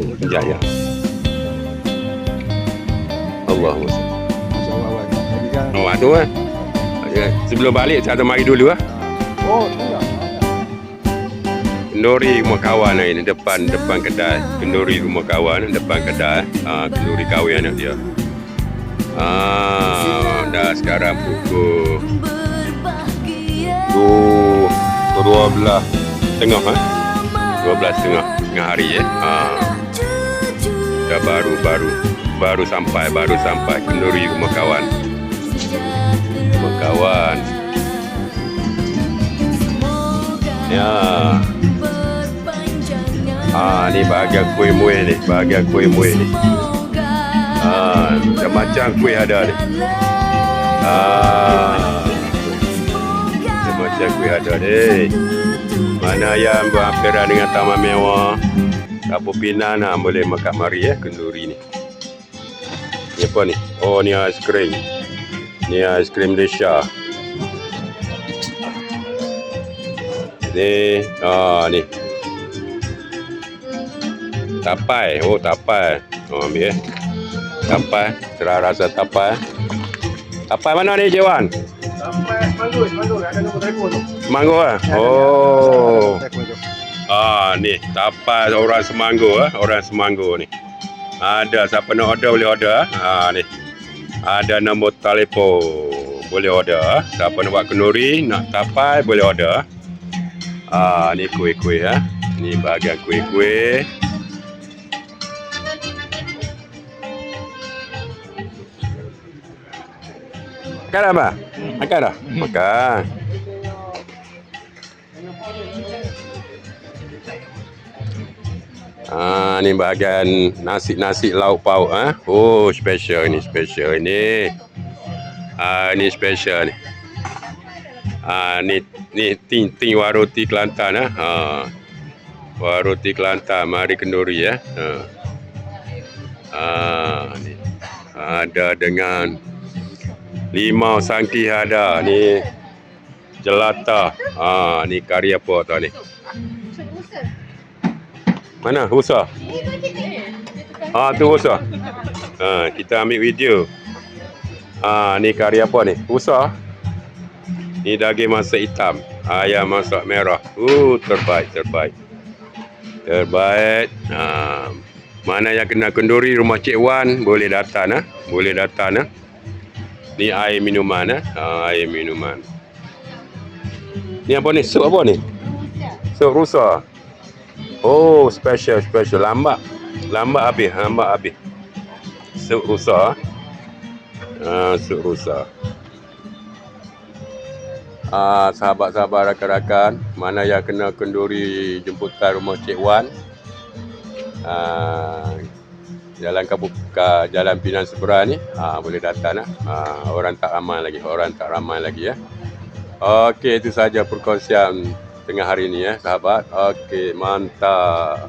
Sekejap ya. Allahumma salli. Awal-awal. Jadi kan. Oh, tu kan. Sebelum balik satu mari dulu ah. Oh, iya. Kenduri rumah kawan ni depan kedai. Kenduri rumah kawan depan kedai. Kenduri kahwin anak dia. Dah sekarang pukul 12.30 ah. 12.30 tengah hari ya. Dah baru sampai kenduri rumah kawan. Rumah kawan. Ya. Ni bahagian kuih muih ni, macam kuih ada ni. Macam kuih ada ni. Mana yang berhampiran dengan taman mewah, Kampung Pinang boleh makan mari ya kenduri ni. Ni apa ni? Oh, ni aiskrim. Ni aiskrim Malaysia. Ni, ni. Tapai. Oh, tapai. Oh, ambil ya. Tapai. Serah rasa tapai. Tapai mana ni, Jewan? Sampai Semanggur. Ada nombor telefon tu. Semanggur ah? Oh. Telefon tu. Ni. Tapai orang Semanggur ni. Ada siapa nak order boleh order. Ni. Ada nombor telefon. Boleh order. Siapa nak buat kenduri, nak tapai boleh order. Ni kuih-kuih ya. Ni bahagian kuih-kuih. Makan apa? Makan dah? Makan. Ni bahagian nasi lauk pauk ah. Oh, special ni. Ni special ni. Ni ting waroti Kelantan ah. Waroti Kelantan mari kenduri ya. Ni. Ada dengan limau sangki ada ni jelata. Ni kari apa tau ni? Mana rusa? Tu rusa. Kita ambil video. Ni kari apa ni? Rusa. Ni daging masak hitam, ayam masak merah. Terbaik. Mana yang kena kenduri rumah Cik Wan boleh datang Ni air minuman air minuman. Ni apa ni? Sup apa ni? Sup rusa. Oh, special. Lambat habis. Sup rusa. Sup rusa. Sahabat-sahabat rakan-rakan, mana yang kena kenduri jemputan rumah Cik Wan, Jalan Jalan Pinang Seberang ni, boleh datang orang tak ramai lagi ya. Okey, itu saja perkongsian tengah hari ni ya sahabat. Okey, mantap.